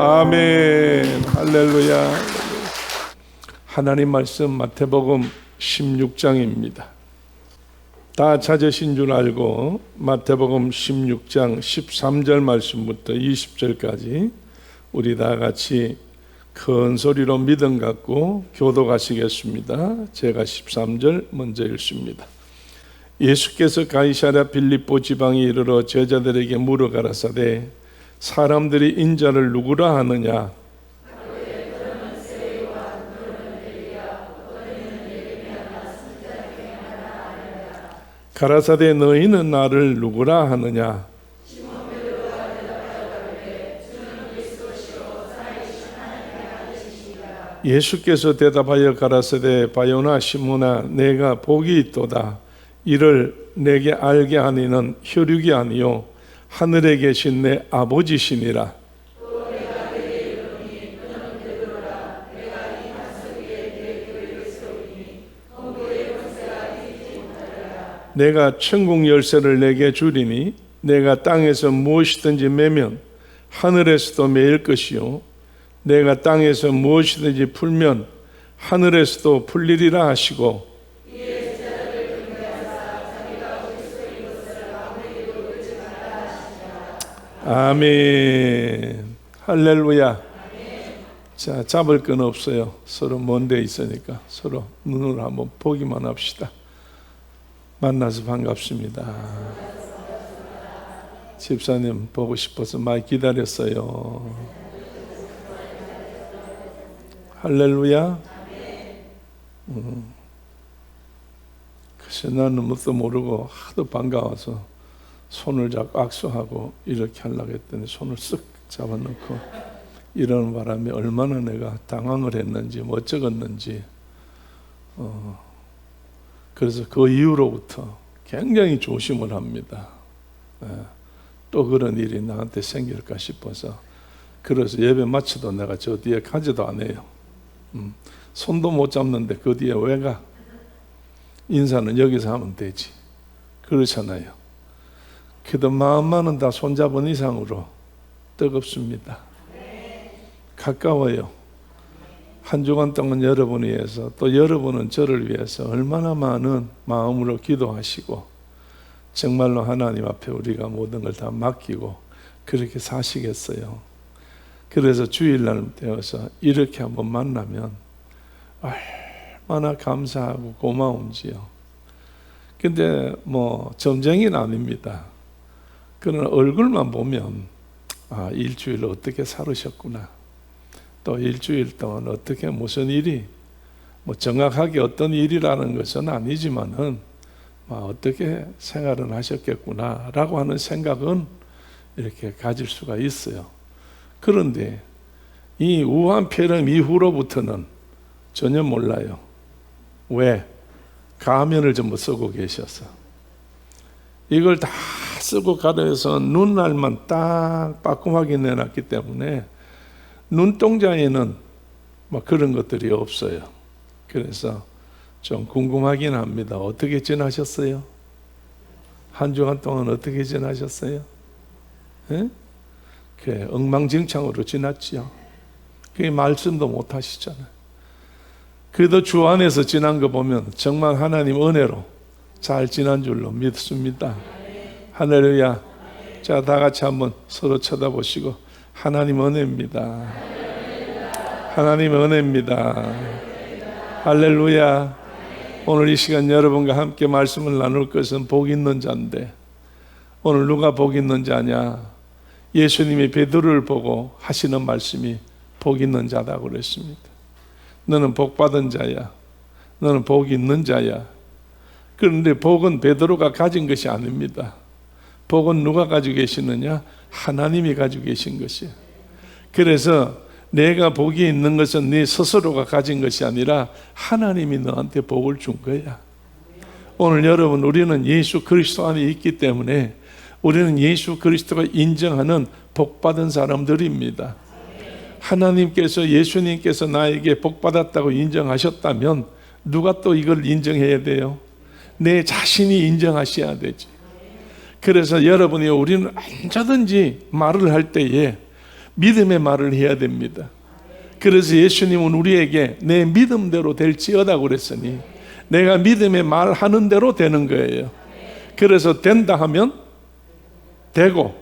아멘. 할렐루야. 하나님 말씀 마태복음 16장입니다. 다 찾으신 줄 알고 마태복음 16장 13절 말씀부터 20절까지 우리 다 같이 큰 소리로 믿음 갖고 교독하시겠습니다. 제가 13절 먼저 읽습니다. 예수께서 가이사랴 빌립보 지방에 이르러 제자들에게 물어 가라사대 사람들이 인자를 누구라 하느냐? 가라사대 너희는 나를 누구라 하느냐? 예수께서 대답하여 가라사대 바요나 시몬아 내가 복이 있도다. 이를 내게 알게 하니는 혈육이 아니요 하늘에 계신 내 아버지시니라. 내가 천국 열쇠를 내게 주리니 내가 땅에서 무엇이든지 매면 하늘에서도 매일 것이요 내가 땅에서 무엇이든지 풀면 하늘에서도 풀리리라 하시고 아멘. 할렐루야. 자, 잡을 건 없어요. 서로 먼 데 있으니까 서로 눈으로 한번 보기만 합시다. 만나서 반갑습니다. 집사님 보고 싶어서 많이 기다렸어요. 할렐루야. 글쎄 나는 뭣도 모르고 하도 반가워서 손을 잡고 악수하고 이렇게 하려고 했더니 손을 쓱 잡아놓고 이러는 바람에 얼마나 내가 당황을 했는지 뭐 어쩌겠는지 그래서 그 이후로부터 굉장히 조심을 합니다. 또 그런 일이 나한테 생길까 싶어서 그래서 예배 마쳐도 내가 저 뒤에 가지도 않아요. 손도 못 잡는데 그 뒤에 왜 가? 인사는 여기서 하면 되지. 그렇잖아요. 그래도 마음만은 다 손잡은 이상으로 뜨겁습니다. 가까워요. 한 주간 동안 여러분을 위해서 또 여러분은 저를 위해서 얼마나 많은 마음으로 기도하시고 정말로 하나님 앞에 우리가 모든 걸 다 맡기고 그렇게 사시겠어요. 그래서 주일날 되어서 이렇게 한번 만나면 얼마나 감사하고 고마운지요. 근데 뭐 점쟁이는 아닙니다. 그러나 얼굴만 보면 일주일 어떻게 살으셨구나. 또 일주일 동안 어떻게 무슨 일이 뭐 정확하게 어떤 일이라는 것은 아니지만은 어떻게 생활을 하셨겠구나라고 하는 생각은 이렇게 가질 수가 있어요. 그런데 이 우한 폐렴 이후로부터는 전혀 몰라요. 왜? 가면을 전부 쓰고 계셔서 이걸 다 쓰고 가려서 눈알만 딱 빠끔하게 내놨기 때문에 눈동자에는 그런 것들이 없어요. 그래서 좀 궁금하긴 합니다. 어떻게 지나셨어요? 한 주간 동안 어떻게 지나셨어요? 엉망진창으로 지났지요. 그게 말씀도 못 하시잖아요. 그래도 주 안에서 지난 거 보면 정말 하나님 은혜로 잘 지난 줄로 믿습니다. 할렐루야. 자, 다 같이 한번 서로 쳐다보시고 하나님 은혜입니다. 하나님 은혜입니다. 할렐루야. 오늘 이 시간 여러분과 함께 말씀을 나눌 것은 복 있는 자인데 오늘 누가 복 있는 자냐? 예수님이 베드로를 보고 하시는 말씀이 복 있는 자다고 그랬습니다. 너는 복 받은 자야. 너는 복 있는 자야. 그런데 복은 베드로가 가진 것이 아닙니다. 복은 누가 가지고 계시느냐? 하나님이 가지고 계신 것이에요. 그래서 내가 복이 있는 것은 네 스스로가 가진 것이 아니라 하나님이 너한테 복을 준 거야. 오늘 여러분 우리는 예수 그리스도 안에 있기 때문에 우리는 예수 그리스도가 인정하는 복받은 사람들입니다. 하나님께서 예수님께서 나에게 복받았다고 인정하셨다면 누가 또 이걸 인정해야 돼요? 내 자신이 인정하셔야 되지. 그래서 여러분이 우리는 언제든지 말을 할 때에 믿음의 말을 해야 됩니다. 그래서 예수님은 우리에게 내 믿음대로 될지어다 그랬으니 내가 믿음의 말 하는 대로 되는 거예요. 그래서 된다 하면 되고,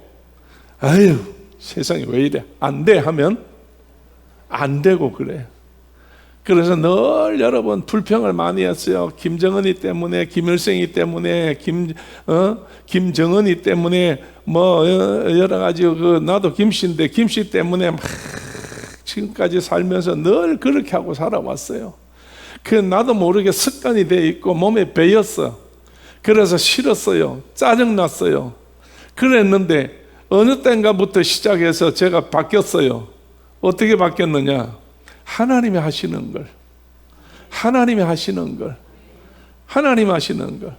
아유 세상이 왜 이래 안 돼 하면 안 되고 그래요. 그래서 늘 여러분 불평을 많이 했어요. 김정은이 때문에, 김일성이 때문에, 김정은이 때문에, 뭐 여러 가지 나도 김씨인데 김씨 때문에 막 지금까지 살면서 늘 그렇게 하고 살아왔어요. 그 나도 모르게 습관이 돼 있고 몸에 배였어. 그래서 싫었어요. 짜증났어요. 그랬는데 어느 때인가부터 시작해서 제가 바뀌었어요. 어떻게 바뀌었느냐? 하나님이 하시는 걸, 하나님이 하시는 걸, 하나님 하시는 걸.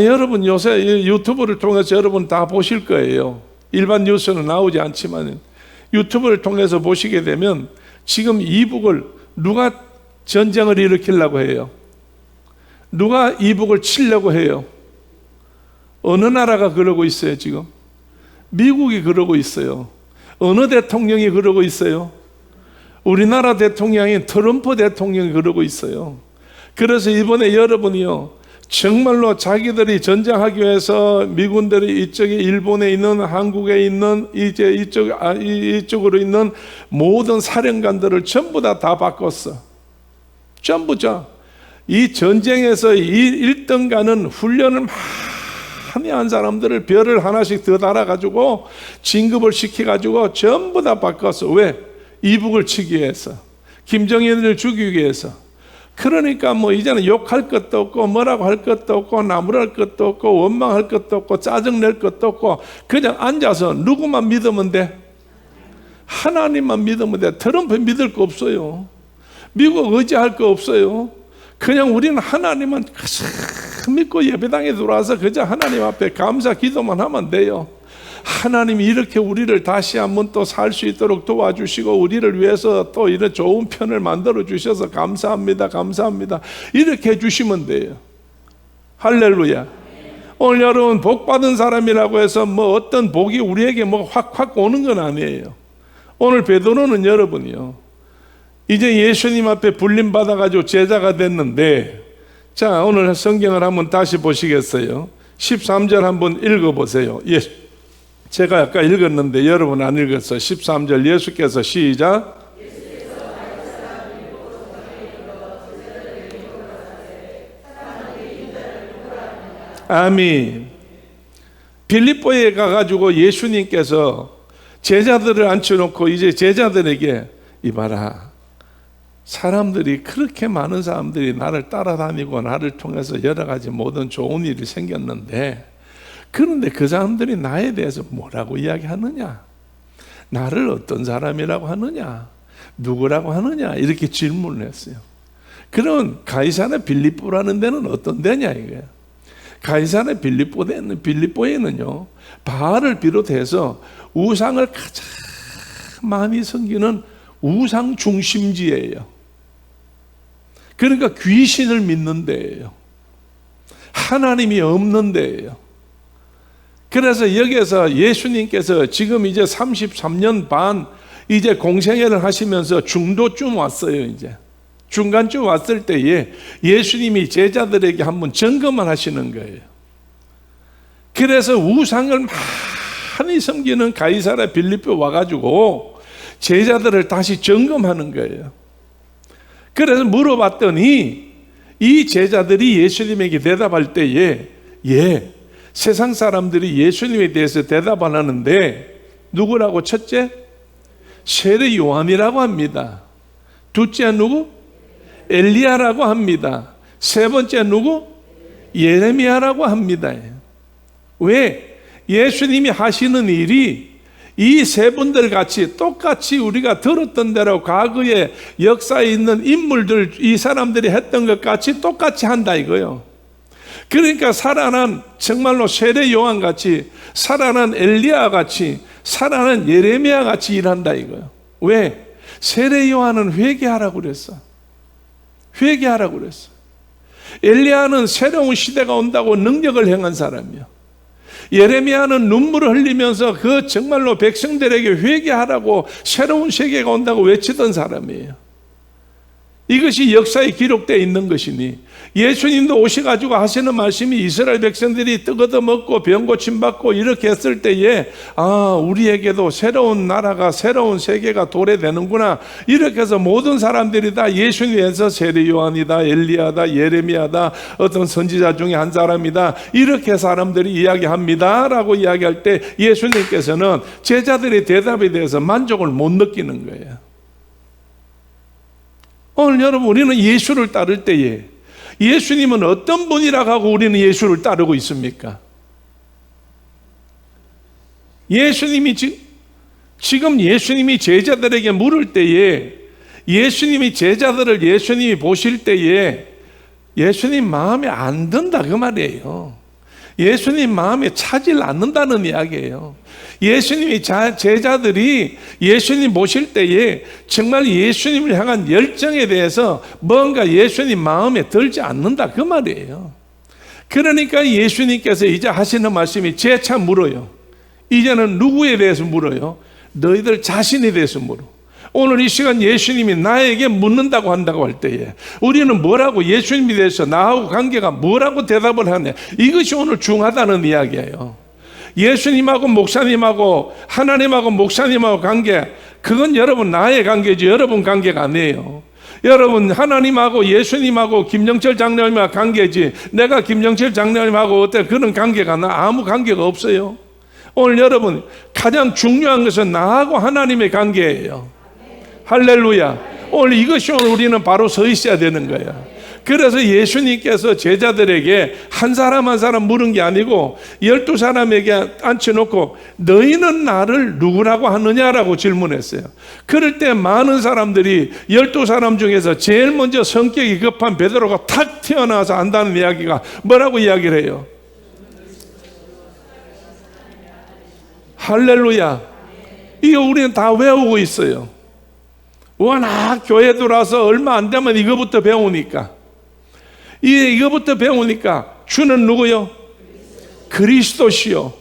여러분 요새 유튜브를 통해서 여러분 다 보실 거예요. 일반 뉴스는 나오지 않지만 유튜브를 통해서 보시게 되면 지금 이북을 누가 전쟁을 일으키려고 해요? 누가 이북을 치려고 해요? 어느 나라가 그러고 있어요 지금? 미국이 그러고 있어요. 어느 대통령이 그러고 있어요? 우리나라 대통령인 트럼프 대통령이 그러고 있어요. 그래서 이번에 여러분이요 정말로 자기들이 전쟁하기 위해서 미군들이 이쪽에 일본에 있는, 한국에 있는, 이제 이쪽으로 있는 모든 사령관들을 전부 다 바꿨어. 전부 이 전쟁에서 1등가는 훈련을 많이 한 사람들을 별을 하나씩 더 달아가지고 진급을 시켜가지고 전부 다 바꿨어. 왜? 이북을 치기 위해서, 김정일을 죽이기 위해서. 그러니까 뭐 이제는 욕할 것도 없고 뭐라고 할 것도 없고 나무랄 것도 없고 원망할 것도 없고 짜증낼 것도 없고 그냥 앉아서 누구만 믿으면 돼? 하나님만 믿으면 돼. 트럼프 믿을 거 없어요. 미국 의지할 거 없어요. 그냥 우리는 하나님만 믿고 예배당에 들어와서 그저 하나님 앞에 감사 기도만 하면 돼요. 하나님이 이렇게 우리를 다시 한번 또 살 수 있도록 도와주시고 우리를 위해서 또 이런 좋은 편을 만들어 주셔서 감사합니다, 감사합니다, 이렇게 해주시면 돼요. 할렐루야. 오늘 여러분 복 받은 사람이라고 해서 뭐 어떤 복이 우리에게 뭐 확 오는 건 아니에요. 오늘 베드로는 여러분이요 이제 예수님 앞에 불림 받아가지고 제자가 됐는데, 자 오늘 성경을 한번 다시 보시겠어요? 13절 한번 읽어보세요. 제가 아까 읽었는데 여러분 안 읽었어요. 13절 예수께서 시작. 아멘. 빌립보에 가가지고 예수님께서 제자들을 앉혀놓고 이제 제자들에게 이봐라, 사람들이 그렇게 많은 사람들이 나를 따라다니고 나를 통해서 여러 가지 모든 좋은 일이 생겼는데, 그런데 그 사람들이 나에 대해서 뭐라고 이야기하느냐? 나를 어떤 사람이라고 하느냐? 누구라고 하느냐? 이렇게 질문을 했어요. 그럼 가이사랴 빌립보라는 데는 어떤 데냐 이거예요. 가이사랴 빌립보에는요 바알을 비롯해서 우상을 가장 많이 섬기는 우상 중심지예요. 그러니까 귀신을 믿는 데예요. 하나님이 없는 데예요. 그래서 여기에서 예수님께서 지금 이제 33년 반 이제 공생애를 하시면서 중도쯤 왔어요. 이제 중간쯤 왔을 때에 예수님이 제자들에게 한번 점검을 하시는 거예요. 그래서 우상을 많이 섬기는 가이사랴 빌립보 와가지고 제자들을 다시 점검하는 거예요. 그래서 물어봤더니 이 제자들이 예수님에게 대답할 때에 세상 사람들이 예수님에 대해서 대답 안 하는데 누구라고? 첫째, 세례 요한이라고 합니다. 둘째 누구? 엘리야라고 합니다. 세 번째 누구? 예레미야라고 합니다. 왜? 예수님이 하시는 일이 이 세 분들 같이 똑같이 우리가 들었던 대로 과거의 역사에 있는 인물들, 이 사람들이 했던 것 같이 똑같이 한다 이거요. 그러니까 살아난 정말로 세례 요한 같이, 살아난 엘리야 같이, 살아난 예레미야 같이 일한다 이거예요. 왜? 세례 요한은 회개하라고 그랬어. 회개하라고 그랬어. 엘리야는 새로운 시대가 온다고 능력을 행한 사람이야. 예레미야는 눈물을 흘리면서 그 정말로 백성들에게 회개하라고 새로운 세계가 온다고 외치던 사람이에요. 이것이 역사에 기록되어 있는 것이니 예수님도 오셔가지고 하시는 말씀이 이스라엘 백성들이 떡 얻어먹고 병 고침받고 이렇게 했을 때에 우리에게도 새로운 나라가 새로운 세계가 도래되는구나, 이렇게 해서 모든 사람들이 다 예수님에서 세례 요한이다, 엘리야다, 예레미야다, 어떤 선지자 중에 한 사람이다, 이렇게 사람들이 이야기합니다 라고 이야기할 때 예수님께서는 제자들의 대답에 대해서 만족을 못 느끼는 거예요. 오늘 여러분, 우리는 예수를 따를 때에 예수님은 어떤 분이라고 하고 우리는 예수를 따르고 있습니까? 예수님이 지금 예수님이 제자들에게 물을 때에, 예수님이 제자들을 예수님이 보실 때에 예수님 마음에 안 든다 그 말이에요. 예수님 마음에 차질 않는다는 이야기예요. 예수님이 제자들이 예수님 보실 때에 정말 예수님을 향한 열정에 대해서 뭔가 예수님 마음에 들지 않는다 그 말이에요. 그러니까 예수님께서 이제 하시는 말씀이 재차 물어요. 이제는 누구에 대해서 물어요? 너희들 자신에 대해서 물어. 오늘 이 시간 예수님이 나에게 묻는다고 한다고 할 때에 우리는 뭐라고, 예수님에 대해서 나하고 관계가 뭐라고 대답을 하냐, 이것이 오늘 중요하다는 이야기예요. 예수님하고 목사님하고 하나님하고 목사님하고 관계, 그건 여러분 나의 관계지 여러분 관계가 아니에요. 여러분 하나님하고 예수님하고 김영철 장로님하고 관계지 내가 김영철 장로님하고 어때 그런 관계가 아무 관계가 없어요. 오늘 여러분 가장 중요한 것은 나하고 하나님의 관계예요. 할렐루야. 오늘 이것이 오늘 우리는 바로 서 있어야 되는 거예요. 그래서 예수님께서 제자들에게 한 사람 한 사람 물은 게 아니고 12사람에게 앉혀놓고 너희는 나를 누구라고 하느냐라고 질문했어요. 그럴 때 많은 사람들이 12사람 중에서 제일 먼저 성격이 급한 베드로가 탁 튀어나와서 안다는 이야기가 뭐라고 이야기를 해요? 할렐루야. 이거 우리는 다 외우고 있어요. 워낙 교회 들어와서 얼마 안 되면 이거부터 배우니까. 이거부터 배우니까 주는 누구요? 그리스도시요.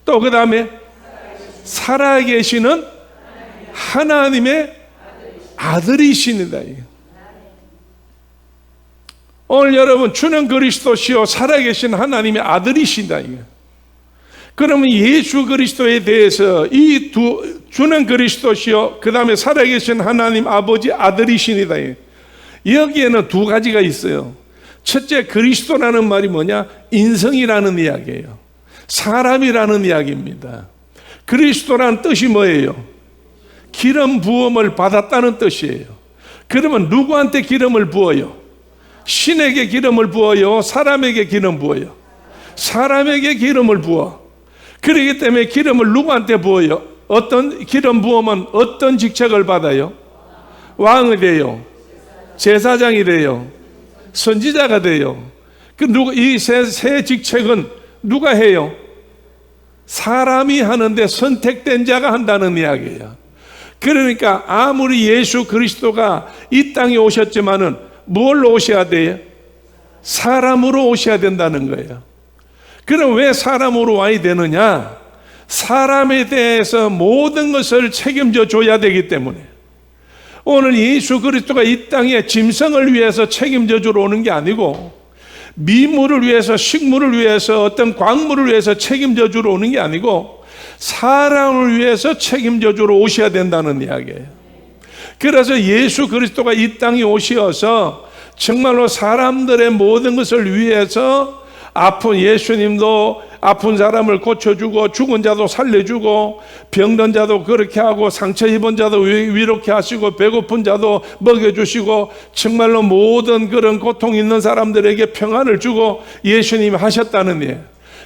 또 그 다음에 살아계시는 하나님의 아들이시니다. 오늘 여러분 주는 그리스도시요 살아계신 하나님의 아들이신다. 그러면 예수 그리스도에 대해서 이 주는 그리스도시요 그 다음에 살아계신 하나님 아버지 아들이시니다. 여기에는 두 가지가 있어요. 첫째, 그리스도라는 말이 뭐냐? 인성이라는 이야기예요. 사람이라는 이야기입니다. 그리스도라는 뜻이 뭐예요? 기름 부음을 받았다는 뜻이에요. 그러면 누구한테 기름을 부어요? 신에게 기름을 부어요? 사람에게 기름 부어요? 사람에게 기름을 부어. 그렇기 때문에 기름을 누구한테 부어요? 어떤 기름 부으면 어떤 직책을 받아요? 왕이 돼요. 제사장이 돼요. 선지자가 돼요. 이 세 직책은 누가 해요? 사람이 하는데 선택된 자가 한다는 이야기예요. 그러니까 아무리 예수 그리스도가 이 땅에 오셨지만은 뭘로 오셔야 돼요? 사람으로 오셔야 된다는 거예요. 그럼 왜 사람으로 와야 되느냐? 사람에 대해서 모든 것을 책임져 줘야 되기 때문에. 오늘 예수 그리스도가 이 땅에 짐승을 위해서 책임져 주러 오는 게 아니고 미물을 위해서, 식물을 위해서, 어떤 광물을 위해서 책임져 주러 오는 게 아니고 사람을 위해서 책임져 주러 오셔야 된다는 이야기예요. 그래서 예수 그리스도가 이 땅에 오셔서 정말로 사람들의 모든 것을 위해서 아픈 예수님도 아픈 사람을 고쳐주고 죽은 자도 살려주고 병든 자도 그렇게 하고 상처 입은 자도 위롭게 하시고 배고픈 자도 먹여주시고 정말로 모든 그런 고통 있는 사람들에게 평안을 주고 예수님이 하셨다는 일.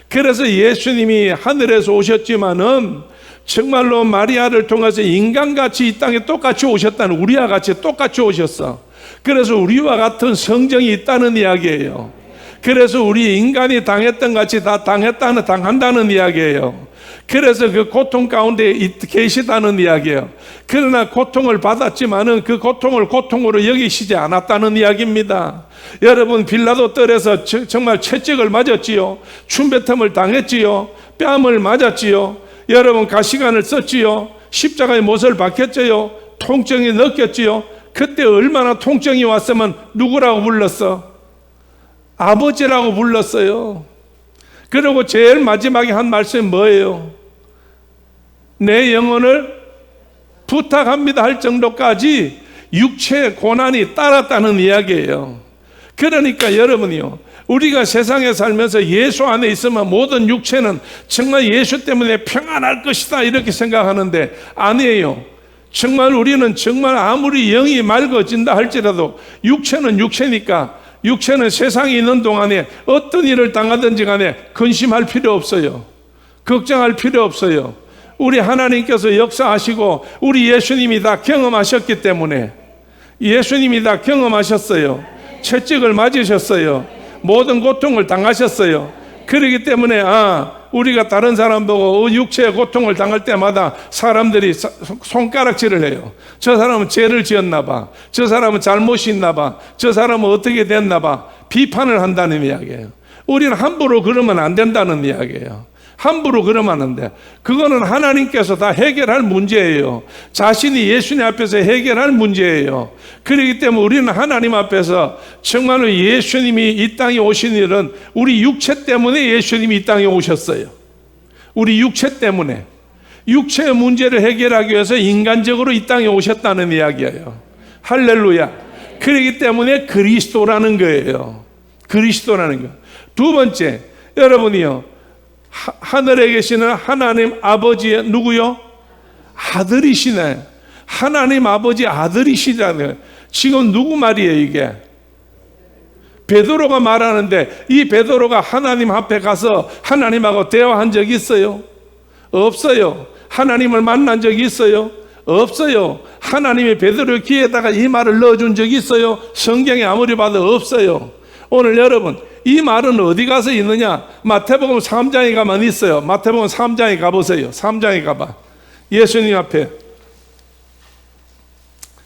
그래서 예수님이 하늘에서 오셨지만은 정말로 마리아를 통해서 인간같이 이 땅에 똑같이 오셨다는, 우리와 같이 똑같이 오셨어. 그래서 우리와 같은 성정이 있다는 이야기예요. 그래서 우리 인간이 당했던 같이 다 당한다는 이야기예요. 그래서 그 고통 가운데 계시다는 이야기예요. 그러나 고통을 받았지만은 그 고통을 고통으로 여기시지 않았다는 이야기입니다. 여러분, 빌라도 뜰에서 정말 채찍을 맞았지요. 춤뱉음을 당했지요. 뺨을 맞았지요. 여러분, 가시관을 썼지요. 십자가의 못을 박혔지요. 통증이 느꼈지요. 그때 얼마나 통증이 왔으면 누구라고 불렀어? 아버지라고 불렀어요. 그리고 제일 마지막에 한 말씀이 뭐예요? 내 영혼을 부탁합니다 할 정도까지 육체의 고난이 따랐다는 이야기예요. 그러니까 여러분이요, 우리가 세상에 살면서 예수 안에 있으면 모든 육체는 정말 예수 때문에 평안할 것이다 이렇게 생각하는데 아니에요. 정말 우리는 정말 아무리 영이 맑아진다 할지라도 육체는 육체니까, 육체는 세상에 있는 동안에 어떤 일을 당하든지 간에 근심할 필요 없어요. 걱정할 필요 없어요. 우리 하나님께서 역사하시고 우리 예수님이 다 경험하셨기 때문에, 예수님이 다 경험하셨어요. 채찍을 맞으셨어요. 모든 고통을 당하셨어요. 그렇기 때문에 우리가 다른 사람 보고 육체의 고통을 당할 때마다 사람들이 손가락질을 해요. 저 사람은 죄를 지었나 봐. 저 사람은 잘못이 있나 봐. 저 사람은 어떻게 됐나 봐. 비판을 한다는 이야기예요. 우리는 함부로 그러면 안 된다는 이야기예요. 함부로 그러면 안 돼. 그거는 하나님께서 다 해결할 문제예요. 자신이 예수님 앞에서 해결할 문제예요. 그렇기 때문에 우리는 하나님 앞에서 정말로 예수님이 이 땅에 오신 일은 우리 육체 때문에 예수님이 이 땅에 오셨어요. 우리 육체 때문에, 육체의 문제를 해결하기 위해서 인간적으로 이 땅에 오셨다는 이야기예요. 할렐루야. 그렇기 때문에 그리스도라는 거예요. 그리스도라는 거. 두 번째, 여러분이요, 하늘에 계시는 하나님 아버지의 누구요? 아들이시네. 하나님 아버지 아들이시잖아요. 지금 누구 말이에요 이게? 베드로가 말하는데, 이 베드로가 하나님 앞에 가서 하나님하고 대화한 적이 있어요? 없어요. 하나님을 만난 적이 있어요? 없어요. 하나님이 베드로의 귀에다가 이 말을 넣어준 적이 있어요? 성경에 아무리 봐도 없어요. 오늘 여러분, 이 말은 어디 가서 있느냐? 마태복음 3장에 가만 있어요. 마태복음 3장에 가보세요. 3장에 가봐. 예수님 앞에.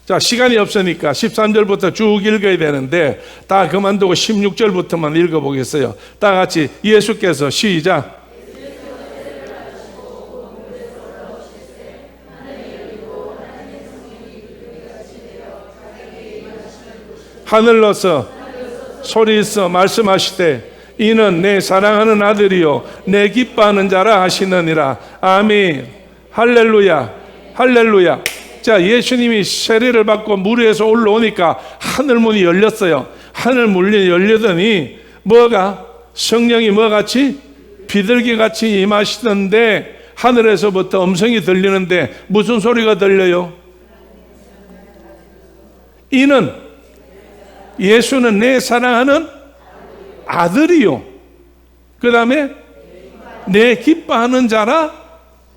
자, 시간이 없으니까 13절부터 쭉 읽어야 되는데 다 그만두고 16절부터만 읽어보겠어요. 다 같이 예수께서 시작. 하늘로서 소리 있어 말씀하시되 이는 내 사랑하는 아들이요 내 기뻐하는 자라 하시느니라. 아멘. 할렐루야. 할렐루야. 자, 예수님이 세례를 받고 물 위에서 올라오니까 하늘문이 열렸어요. 하늘문이 열리더니 뭐가? 성령이 뭐같이? 비둘기같이 임하시던데 하늘에서부터 음성이 들리는데 무슨 소리가 들려요? 이는 예수는 내 사랑하는 아들이요, 그 다음에 내 기뻐하는 자라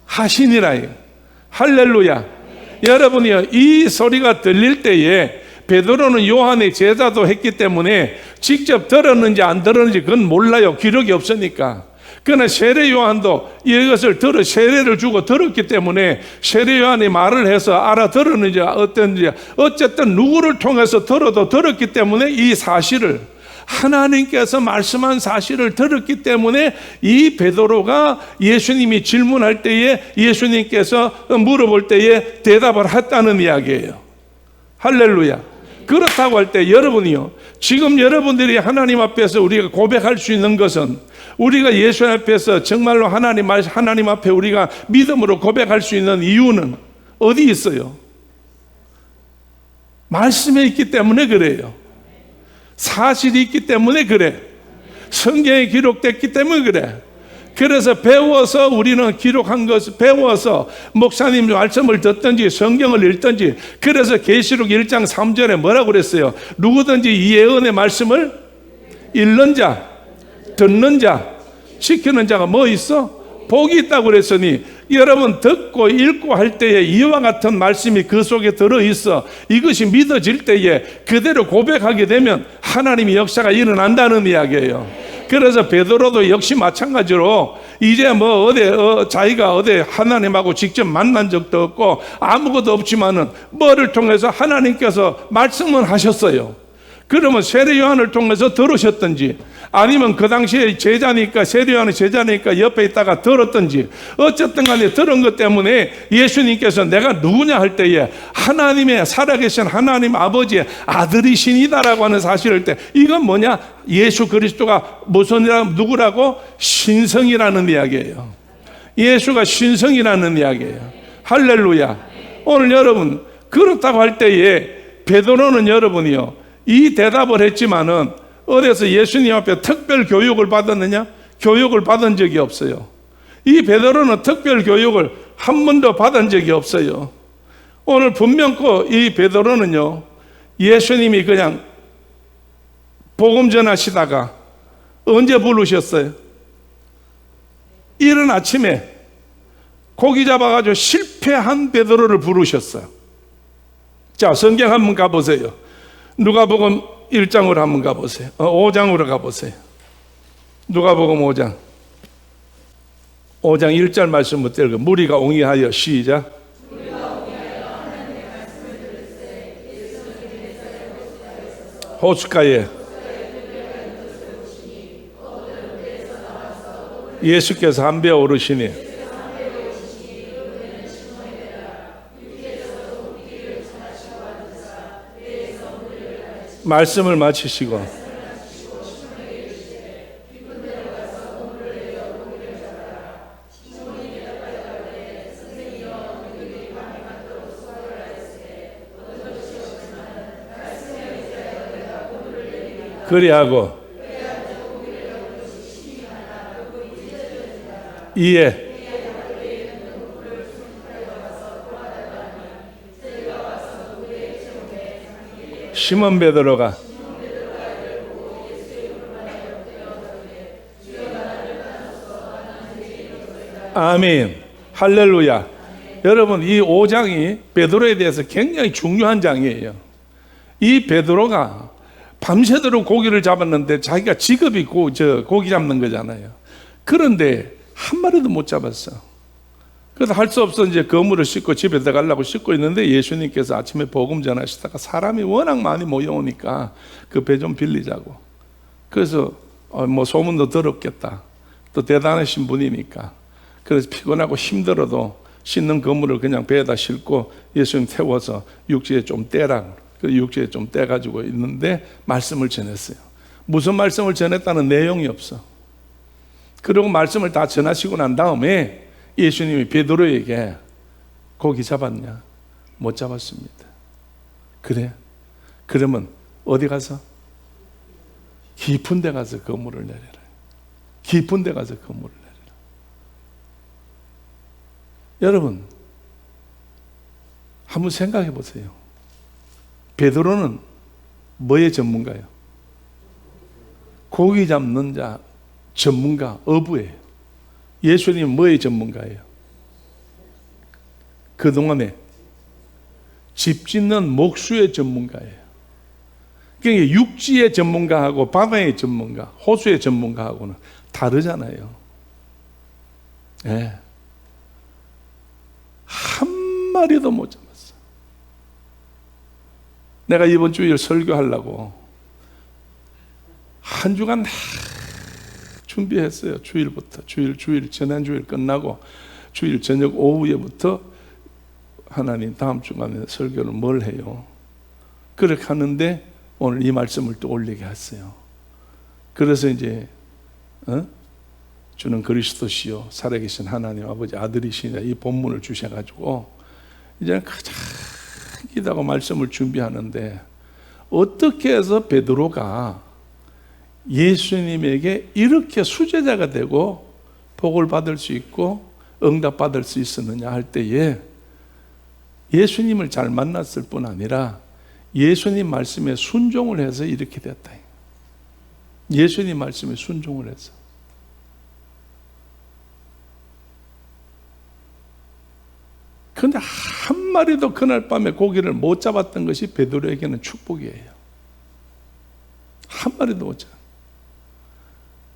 하시니라. 할렐루야. 여러분이요, 이 소리가 들릴 때에 베드로는 요한의 제자도 했기 때문에 직접 들었는지 안 들었는지 그건 몰라요. 기록이 없으니까. 그러나 세례 요한도 이것을 세례를 주고 들었기 때문에 세례 요한이 말을 해서 알아들었는지 어땠는지, 어쨌든 누구를 통해서 들었기 때문에 이 사실을, 하나님께서 말씀한 사실을 들었기 때문에 이 베드로가 예수님이 질문할 때에, 예수님께서 물어볼 때에 대답을 했다는 이야기예요. 할렐루야. 그렇다고 할 때 여러분이요, 지금 여러분들이 하나님 앞에서 우리가 고백할 수 있는 것은, 우리가 예수 앞에서 정말로 하나님 앞에 우리가 믿음으로 고백할 수 있는 이유는 어디 있어요? 말씀에 있기 때문에 그래요. 사실이 있기 때문에 그래. 성경에 기록됐기 때문에 그래. 그래서 배워서 우리는 기록한 것을 배워서 목사님 말씀을 듣든지 성경을 읽든지, 그래서 계시록 1장 3절에 뭐라고 그랬어요? 누구든지 이 예언의 말씀을 읽는 자, 듣는 자, 지키는 자가 뭐 있어? 복이 있다고 그랬으니, 여러분 듣고 읽고 할 때에 이와 같은 말씀이 그 속에 들어있어 이것이 믿어질 때에 그대로 고백하게 되면 하나님의 역사가 일어난다는 이야기예요. 그래서 베드로도 역시 마찬가지로 이제 뭐 자기가 어디 하나님하고 직접 만난 적도 없고 아무것도 없지만은 뭐를 통해서 하나님께서 말씀을 하셨어요. 그러면 세례 요한을 통해서 들으셨든지 아니면 그 당시에 제자니까 세례 요한의 제자니까 옆에 있다가 들었든지 어쨌든 간에 들은 것 때문에 예수님께서 내가 누구냐 할 때에 하나님의 살아계신 하나님 아버지의 아들이신이다라고 하는 사실을 때 이건 뭐냐? 예수 그리스도가 누구라고? 신성이라는 이야기예요. 예수가 신성이라는 이야기예요. 할렐루야. 오늘 여러분 그렇다고 할 때에 베드로는 여러분이요 이 대답을 했지만은 어디서 예수님 앞에 특별 교육을 받았느냐? 교육을 받은 적이 없어요. 이 베드로는 특별 교육을 한 번도 받은 적이 없어요. 오늘 분명코 이 베드로는요 예수님이 그냥 복음 전하시다가 언제 부르셨어요? 이른 아침에 고기 잡아가지고 실패한 베드로를 부르셨어요. 자, 성경 한번 가보세요. 누가복음 1장으로 한번 가보세요. 5장으로 가보세요. 누가복음 5장 1절 말씀부터 읽어. 무리가 옹이하여 시작. 호숫가에 예수께서 한 배 오르시니 말씀을 마치시고 그리하고 이에 시몬 베드로가 아멘 할렐루야. 여러분 이 5장이 베드로에 대해서 굉장히 중요한 장이에요. 이 베드로가 밤새도록 고기를 잡았는데 자기가 직업이 고기 잡는 거잖아요. 그런데 한 마리도 못 잡았어. 그래서 할 수 없어 이제 그물을 싣고 집에 들어가려고 싣고 있는데 예수님께서 아침에 복음 전하시다가 사람이 워낙 많이 모여오니까 그 배 좀 빌리자고. 그래서 뭐 소문도 들었겠다. 또 대단하신 분이니까. 그래서 피곤하고 힘들어도 싣는 그물을 그냥 배에다 싣고 예수님 태워서 육지에 좀 떼라. 그 육지에 좀 떼가지고 있는데 말씀을 전했어요. 무슨 말씀을 전했다는 내용이 없어. 그리고 말씀을 다 전하시고 난 다음에 예수님이 베드로에게 고기 잡았냐? 못 잡았습니다. 그래? 그러면 어디 가서? 깊은 데 가서 그물을 내려라. 깊은 데 가서 그물을 내려라. 여러분 한번 생각해 보세요. 베드로는 뭐의 전문가예요? 고기 잡는 자 전문가, 어부예요. 예수님은 뭐의 전문가예요? 그동안에 집 짓는 목수의 전문가예요. 그러니까 육지의 전문가하고 바다의 전문가, 호수의 전문가하고는 다르잖아요. 네. 한 마리도 못 잡았어. 내가 이번 주일 설교하려고 한 주간 준비했어요. 주일부터 주일 지난주일 끝나고 주일 저녁 오후에부터 하나님 다음 주간에 설교를 뭘 해요? 그렇게 하는데 오늘 이 말씀을 또 올리게 했어요. 그래서 이제 주는 그리스도시요 살아계신 하나님 아버지 아들이시냐 이 본문을 주셔가지고 이제 가장 기다고 말씀을 준비하는데 어떻게 해서 베드로가 예수님에게 이렇게 수제자가 되고 복을 받을 수 있고 응답받을 수 있었느냐 할 때에 예수님을 잘 만났을 뿐 아니라 예수님 말씀에 순종을 해서 이렇게 됐다. 예수님 말씀에 순종을 해서. 그런데 한 마리도 그날 밤에 고기를 못 잡았던 것이 베드로에게는 축복이에요. 마리도 못 잡아.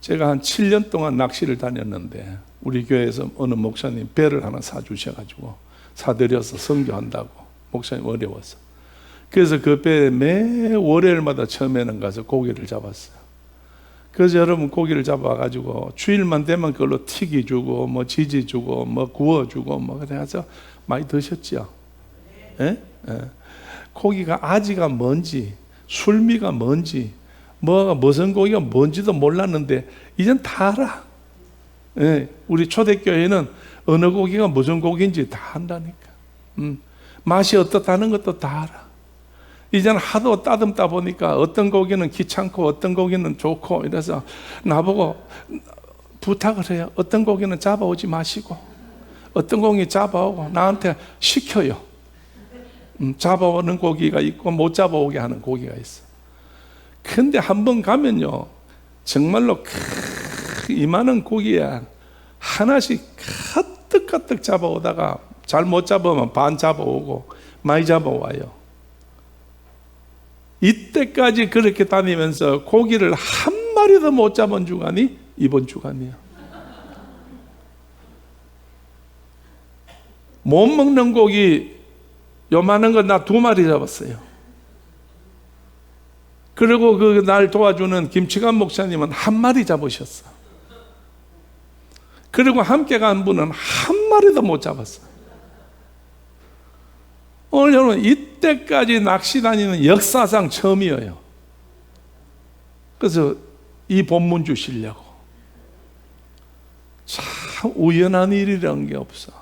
제가 한 7년 동안 낚시를 다녔는데 우리 교회에서 어느 목사님 배를 하나 사주셔가지고 사들여서 선교한다고, 목사님 어려워서. 그래서 그 배에 매 월요일마다 처음에는 가서 고기를 잡았어요. 그래서 여러분 고기를 잡아가지고 주일만 되면 그걸로 튀기 주고 뭐 지지 주고 뭐 구워 주고 뭐 그래서 많이 드셨죠? 예? 예. 고기가 아지가 뭔지 술미가 뭔지 뭐가 무슨 고기가 뭔지도 몰랐는데 이젠 다 알아. 예. 우리 초대교회는 어느 고기가 무슨 고기인지 다 안다니까. 맛이 어떻다는 것도 다 알아. 이제는 하도 따듬다 보니까 어떤 고기는 귀찮고 어떤 고기는 좋고 이래서 나보고 부탁을 해요. 어떤 고기는 잡아오지 마시고 어떤 고기 잡아오고 나한테 시켜요. 잡아오는 고기가 있고 못 잡아오게 하는 고기가 있어. 근데 한번 가면요 정말로 이만한 고기에 하나씩 가득가득 잡아오다가 잘 못 잡으면 반 잡아오고 많이 잡아와요. 이때까지 그렇게 다니면서 고기를 한 마리도 못 잡은 주간이 이번 주간이에요. 못 먹는 고기 요만한 거 나 2마리 잡았어요. 그리고 그 날 도와주는 김치관 목사님은 1마리 잡으셨어. 그리고 함께 간 분은 1마리도 못 잡았어요. 오늘 여러분 이때까지 낚시 다니는 역사상 처음이에요. 그래서 이 본문 주시려고. 참 우연한 일이라는 게 없어.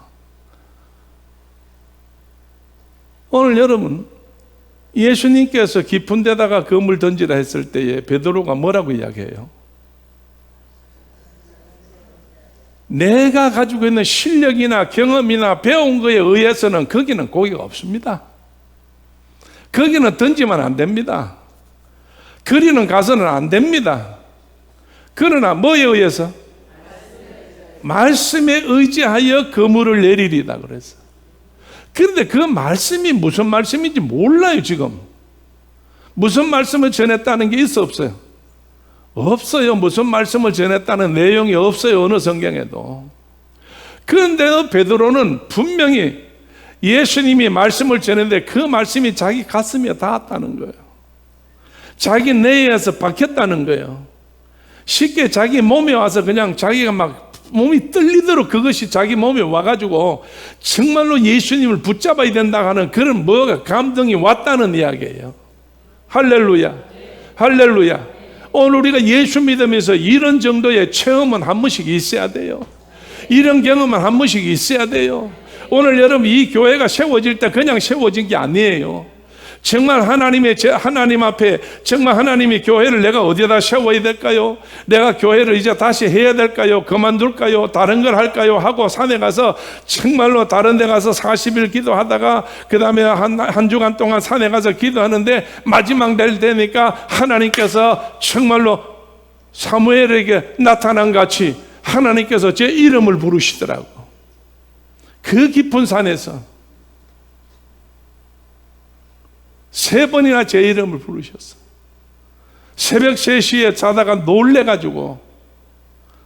오늘 여러분 예수님께서 깊은 데다가 그물 던지라 했을 때에 베드로가 뭐라고 이야기해요? 내가 가지고 있는 실력이나 경험이나 배운 거에 의해서는 거기는 고기가 없습니다. 거기는 던지면 안 됩니다. 거리는 가서는 안 됩니다. 그러나 뭐에 의해서? 말씀에 의지하여 그물을 내리리다 그랬어. 그런데 그 말씀이 무슨 말씀인지 몰라요 지금. 무슨 말씀을 전했다는 게 있어 없어요? 없어요. 무슨 말씀을 전했다는 내용이 없어요. 어느 성경에도. 그런데 베드로는 분명히 예수님이 말씀을 전했는데 그 말씀이 자기 가슴에 닿았다는 거예요. 자기 뇌에서 박혔다는 거예요. 쉽게 자기 몸에 와서 그냥 자기가 막 몸이 떨리도록 그것이 자기 몸에 와가지고 정말로 예수님을 붙잡아야 된다 하는 그런 뭐가 감동이 왔다는 이야기예요. 할렐루야. 할렐루야. 오늘 우리가 예수 믿으면서 이런 정도의 체험은 한 번씩 있어야 돼요. 이런 경험은 한 번씩 있어야 돼요. 오늘 여러분 이 교회가 세워질 때 그냥 세워진 게 아니에요. 정말 하나님 앞에 정말 하나님이 교회를 내가 어디에다 세워야 될까요? 내가 교회를 이제 다시 해야 될까요? 그만둘까요? 다른 걸 할까요? 하고 산에 가서 정말로 다른 데 가서 40일 기도하다가 그 다음에 한 주간 동안 산에 가서 기도하는데 마지막 날 되니까 하나님께서 정말로 사무엘에게 나타난 같이 하나님께서 제 이름을 부르시더라고. 그 깊은 산에서 3번이나 제 이름을 부르셨어. 새벽 3시에 자다가 놀래가지고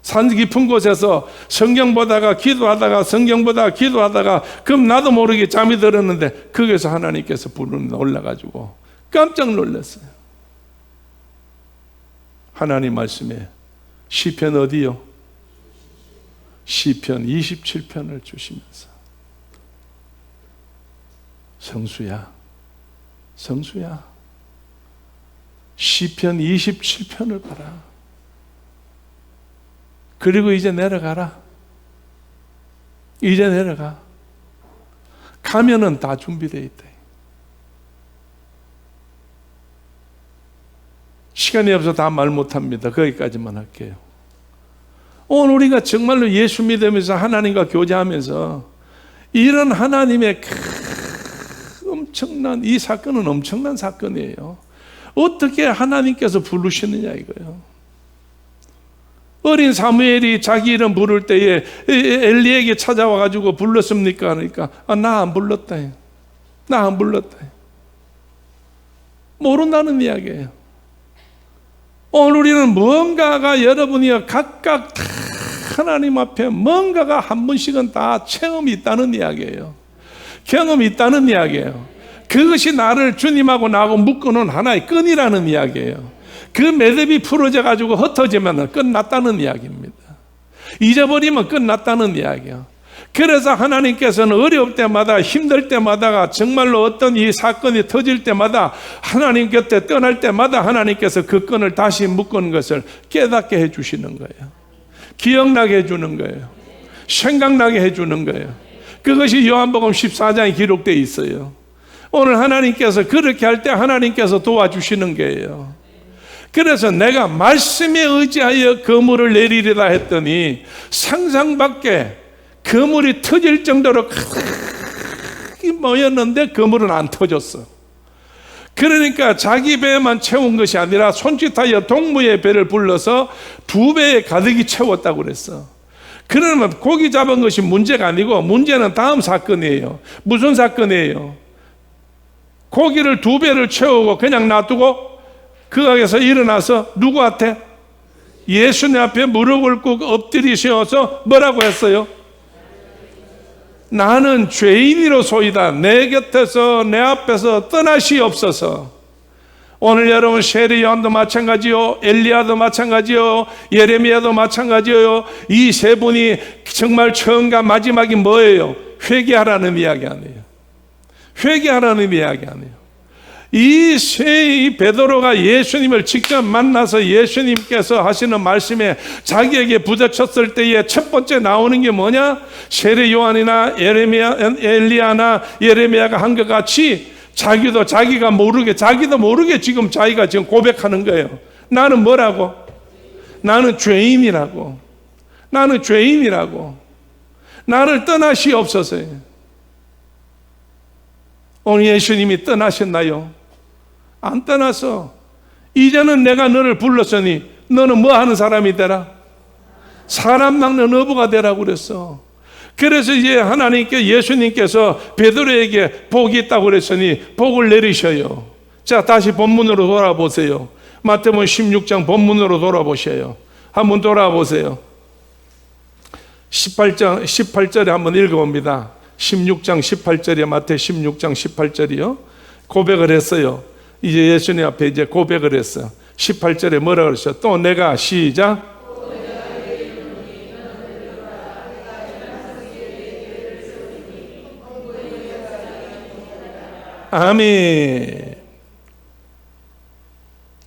산 깊은 곳에서 성경 보다가 기도하다가 성경 보다가 기도하다가 그럼 나도 모르게 잠이 들었는데 거기서 하나님께서 부르는 올라가지고 깜짝 놀랐어요. 하나님 말씀에 시편 어디요? 시편 27편을 주시면서 성수야 시편 27편을 봐라. 그리고 이제 내려가라. 이제 내려가. 가면은 다 준비되어 있다. 시간이 없어서 다 말 못합니다. 거기까지만 할게요. 오늘 우리가 정말로 예수 믿으면서 하나님과 교제하면서 이런 하나님의 엄청난 이 사건은 엄청난 사건이에요. 어떻게 하나님께서 부르시느냐 이거예요. 어린 사무엘이 자기 이름 부를 때에 엘리에게 찾아와가지고 불렀습니까? 그러니까 나 안 불렀다. 나 안 불렀다. 모른다는 이야기예요. 오늘 우리는 무언가가 여러분이 각각 다 하나님 앞에 뭔가가 한 번씩은 다 체험이 있다는 이야기예요. 경험이 있다는 이야기예요. 그것이 나를 주님하고 나하고 묶어놓은 하나의 끈이라는 이야기예요. 그 매듭이 풀어져 가지고 흩어지면 끝났다는 이야기입니다. 잊어버리면 끝났다는 이야기예요. 그래서 하나님께서는 어려울 때마다, 힘들 때마다, 정말로 어떤 이 사건이 터질 때마다, 하나님 곁에 떠날 때마다 하나님께서 그 끈을 다시 묶은 것을 깨닫게 해주시는 거예요. 기억나게 해주는 거예요. 생각나게 해주는 거예요. 그것이 요한복음 14장에 기록되어 있어요. 오늘 하나님께서 그렇게 할 때 하나님께서 도와주시는 거예요. 그래서 내가 말씀에 의지하여 그물을 내리리라 했더니 상상 밖에 그물이 터질 정도로 크게 모였는데 그물은 안 터졌어. 그러니까 자기 배에만 채운 것이 아니라 손짓하여 동무의 배를 불러서 두 배에 가득히 채웠다고 그랬어. 그러면 고기 잡은 것이 문제가 아니고 문제는 다음 사건이에요. 무슨 사건이에요? 고기를 두 배를 채우고 그냥 놔두고 그 가게에서 일어나서 누구한테? 예수님 앞에 무릎을 꿇고 엎드리셔서 뭐라고 했어요? 나는 죄인이로소이다. 내 곁에서 내 앞에서 떠나시옵소서. 오늘 여러분 세례 요한도 마찬가지요, 엘리야도 마찬가지요, 예레미야도 마찬가지요. 이 세 분이 정말 처음과 마지막이 뭐예요? 회개하라는 이야기 아니에요. 회개하라는 이야기 아니에요. 이 베드로가 예수님을 직접 만나서 예수님께서 하시는 말씀에 자기에게 부딪혔을 때에 첫 번째 나오는 게 뭐냐? 세례 요한이나 엘리야나 예레미야가 한 것 같이 자기도 모르게 지금 자기가 지금 고백하는 거예요. 나는 뭐라고? 나는 죄인이라고. 나는 죄인이라고. 나를 떠나시옵소서. 오늘 예수님이 떠나셨나요? 안 떠나서 이제는 내가 너를 불렀으니 너는 뭐 하는 사람이 되라? 사람 낚는 어부가 되라고 그랬어. 그래서 이제 하나님께 예수님께서 베드로에게 복이 있다고 그랬으니 복을 내리셔요. 자, 다시 본문으로 돌아보세요. 마태복음 16장 본문으로 돌아보셔요. 한번 돌아보세요. 18절에 한번 읽어봅니다. 16장 18절에 마태 16장 18절이요. 고백을 했어요. 이제 예수님 앞에 이제 고백을 했어. 18절에 뭐라 그랬어? 또 내가 시작. 아멘.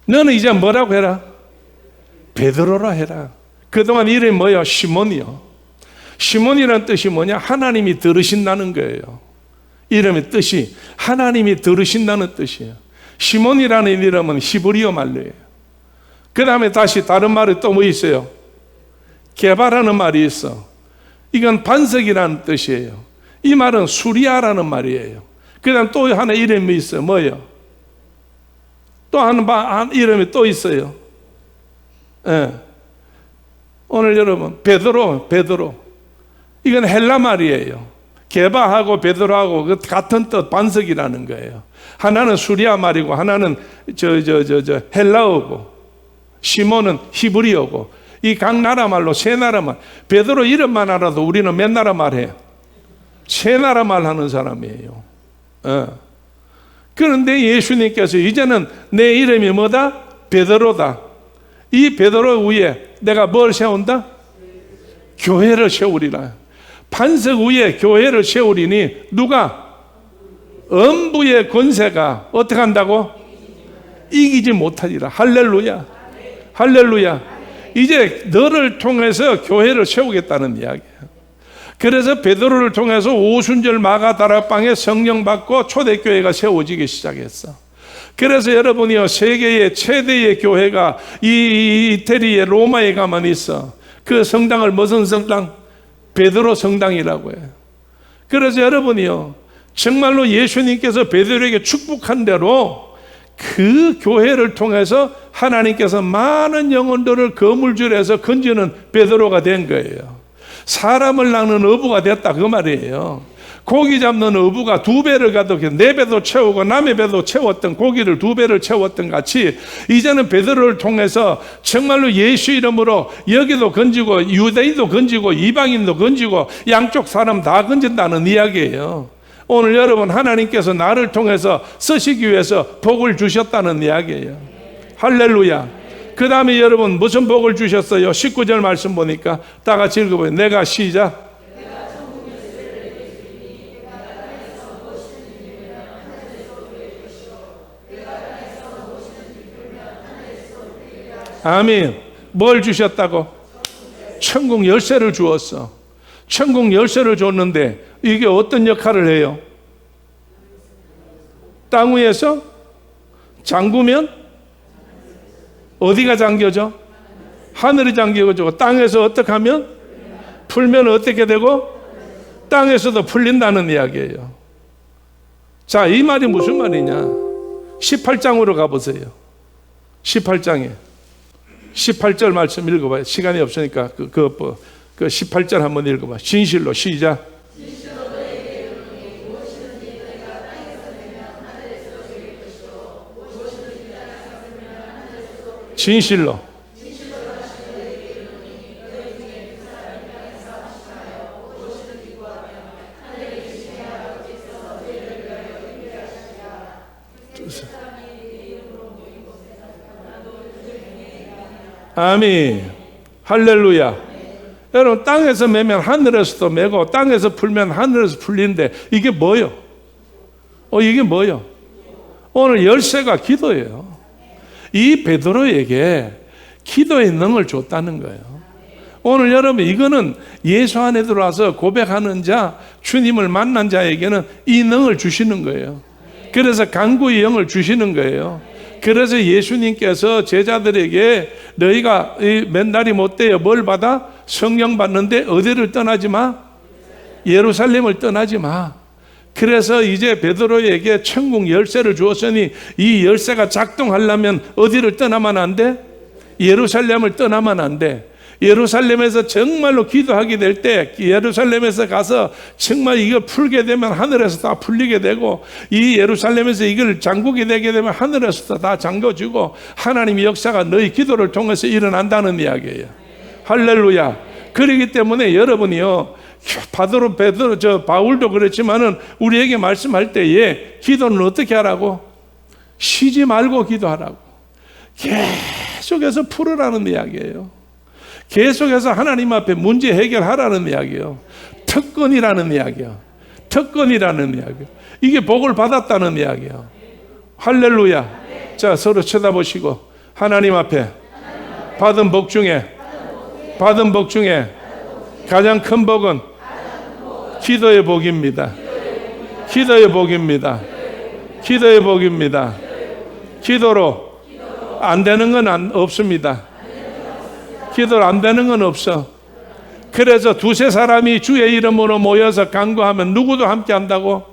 너는 이제 뭐라고 해라? 베드로라 해라. 그동안 이름이 뭐야? 시몬이요. 시몬이라는 뜻이 뭐냐? 하나님이 들으신다는 거예요. 이름의 뜻이 하나님이 들으신다는 뜻이에요. 시몬이라는 이름은 히브리어 말로예요. 그 다음에 다시 다른 말이 또 뭐 있어요? 게바라는 말이 있어. 이건 반석이라는 뜻이에요. 이 말은 수리아라는 말이에요. 그 다음 또 하나 이름이 있어요. 뭐예요? 또 한 이름이 또 있어요. 예. 오늘 여러분 베드로 이건 헬라 말이에요. 게바하고 베드로하고 같은 뜻 반석이라는 거예요. 하나는 수리아 말이고 하나는 헬라어고 시몬은 히브리어고 이 각 나라 말로 세 나라 말. 베드로 이름만 알아도 우리는 몇 나라 말해요? 세 나라 말 하는 사람이에요. 그런데 예수님께서 이제는 내 이름이 뭐다? 베드로다. 이 베드로 위에 내가 뭘 세운다? 교회를 세우리라. 반석 위에 교회를 세우리니 누가? 음부의 권세가 어떻게 한다고? 이기지 못하리라. 할렐루야. 할렐루야. 이제 너를 통해서 교회를 세우겠다는 이야기야. 그래서 베드로를 통해서 오순절 마가다락방에 성령 받고 초대교회가 세워지기 시작했어. 그래서 여러분이요, 세계의 최대의 교회가 이 이태리의 로마에 가만 있어. 그 성당을 무슨 성당? 베드로 성당이라고 해요. 그래서 여러분이요, 정말로 예수님께서 베드로에게 축복한 대로 그 교회를 통해서 하나님께서 많은 영혼들을 거물줄에서 건지는 베드로가 된 거예요. 사람을 낚는 어부가 됐다 그 말이에요. 고기 잡는 어부가 2배를 가도 4배도 채우고 남의 배도 채웠던 고기를 2배를 채웠던 같이 이제는 베드로를 통해서 정말로 예수 이름으로 여기도 건지고 유대인도 건지고 이방인도 건지고 양쪽 사람 다 건진다는 이야기예요. 오늘 여러분 하나님께서 나를 통해서 쓰시기 위해서 복을 주셨다는 이야기예요. 할렐루야. 그 다음에 여러분 무슨 복을 주셨어요? 19절 말씀 보니까 다 같이 읽어봐요. 내가 시작. 아멘. 뭘 주셨다고? 천국 열쇠를 주었어. 천국 열쇠를 줬는데 이게 어떤 역할을 해요? 땅 위에서 잠그면 어디가 잠겨져? 하늘이 잠겨져. 땅에서 어떻게 하면? 풀면 어떻게 되고? 땅에서도 풀린다는 이야기예요. 자, 이 말이 무슨 말이냐? 18장으로 가보세요. 18장에 18절 말씀 읽어봐요. 시간이 없으니까 그 18절 한번 읽어봐. 진실로 시작. 진실로. 아멘. 할렐루야. 여러분 땅에서 매면 하늘에서도 매고 땅에서 풀면 하늘에서 풀리는데 이게 뭐요? 이게 뭐요? 오늘 열쇠가 기도예요. 이 베드로에게 기도의 능을 줬다는 거예요. 오늘 여러분 이거는 예수 안에 들어와서 고백하는 자, 주님을 만난 자에게는 이 능을 주시는 거예요. 그래서 간구의 영을 주시는 거예요. 그래서 예수님께서 제자들에게 너희가 맨날이 못되어 뭘 받아? 성령 받는데 어디를 떠나지 마? 예루살렘을 떠나지 마. 그래서 이제 베드로에게 천국 열쇠를 주었으니 이 열쇠가 작동하려면 어디를 떠나면 안 돼? 예루살렘을 떠나면 안 돼. 예루살렘에서 정말로 기도하게 될 때 예루살렘에서 가서 정말 이걸 풀게 되면 하늘에서 다 풀리게 되고 이 예루살렘에서 이걸 잠그게 되게 되면 하늘에서 다 잠궈주고 하나님의 역사가 너희 기도를 통해서 일어난다는 이야기예요. 할렐루야. 그렇기 때문에 여러분이요 바울도 그랬지만은 우리에게 말씀할 때에 기도는 어떻게 하라고? 쉬지 말고 기도하라고. 계속해서 풀으라는 이야기예요. 계속해서 하나님 앞에 문제 해결하라는 이야기예요. 특권이라는 이야기예요. 특권이라는 이야기예요. 이게 복을 받았다는 이야기예요. 할렐루야. 자, 서로 쳐다보시고 하나님 앞에 받은 복 중에 가장 큰 복은 기도의 복입니다. 기도의 복입니다. 기도의 복입니다. 기도로 안 되는 건 없습니다. 기도로 안 되는 건 없어. 그래서 2-3 사람이 주의 이름으로 모여서 간구하면 누구도 함께 한다고?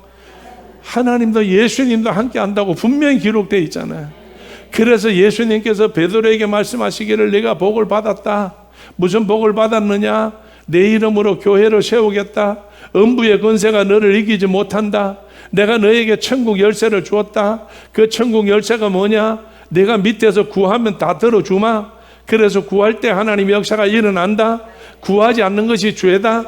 하나님도 예수님도 함께 한다고 분명히 기록되어 있잖아요. 그래서 예수님께서 베드로에게 말씀하시기를 네가 복을 받았다. 무슨 복을 받았느냐? 내 이름으로 교회를 세우겠다. 음부의 권세가 너를 이기지 못한다. 내가 너에게 천국 열쇠를 주었다. 그 천국 열쇠가 뭐냐? 내가 밑에서 구하면 다 들어주마. 그래서 구할 때 하나님의 역사가 일어난다. 구하지 않는 것이 죄다.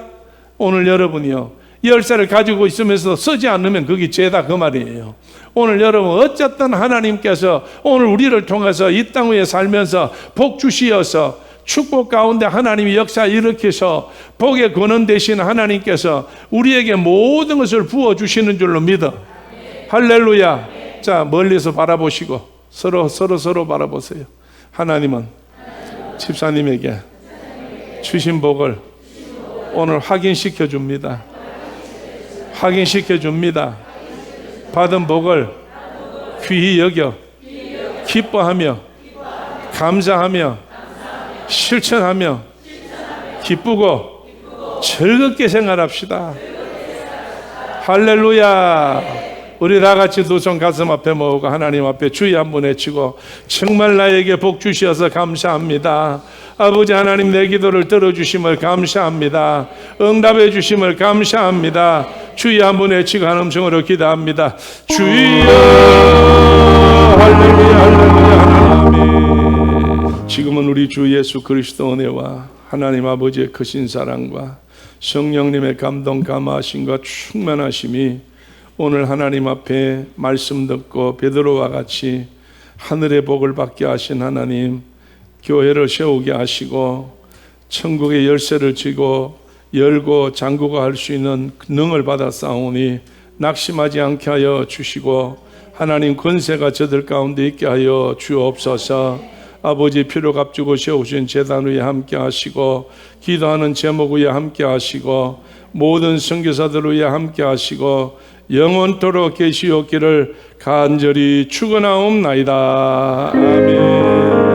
오늘 여러분이요 열쇠를 가지고 있으면서 쓰지 않으면 그게 죄다 그 말이에요. 오늘 여러분 어쨌든 하나님께서 오늘 우리를 통해서 이 땅 위에 살면서 복 주시어서 축복 가운데 하나님이 역사 일으켜서 복의 근원 되신 하나님께서 우리에게 모든 것을 부어주시는 줄로 믿어. 할렐루야. 자, 멀리서 바라보시고 서로 바라보세요. 하나님은 집사님에게 주신 복을 오늘 확인시켜 줍니다. 확인시켜 줍니다. 받은 복을 귀히 여겨 기뻐하며 감사하며 실천하며 기쁘고 즐겁게 생활합시다. 할렐루야. 우리 다 같이 두 손 가슴 앞에 모으고 하나님 앞에 주의 한번 외치고 정말 나에게 복 주셔서 감사합니다. 아버지 하나님, 내 기도를 들어주심을 감사합니다. 응답해 주심을 감사합니다. 주의 한번 외치고 한 음성으로 기도합니다. 주여, 할렐루야, 할렐루야, 하나님. 지금은 우리 주 예수 그리스도 은혜와 하나님 아버지의 크신 사랑과 성령님의 감동 감화하심과 충만하심이 오늘 하나님 앞에 말씀 듣고 베드로와 같이 하늘의 복을 받게 하신 하나님, 교회를 세우게 하시고 천국의 열쇠를 쥐고 열고 잠그고 할 수 있는 능을 받았사오니 낙심하지 않게 하여 주시고 하나님 권세가 저들 가운데 있게 하여 주옵소서. 아버지, 피로 값주고 세우신 제단 위에 함께 하시고 기도하는 제목 위에 함께 하시고 모든 선교사들 위에 함께 하시고 영원토록 계시옵기를 간절히 축원하옵나이다. 아멘.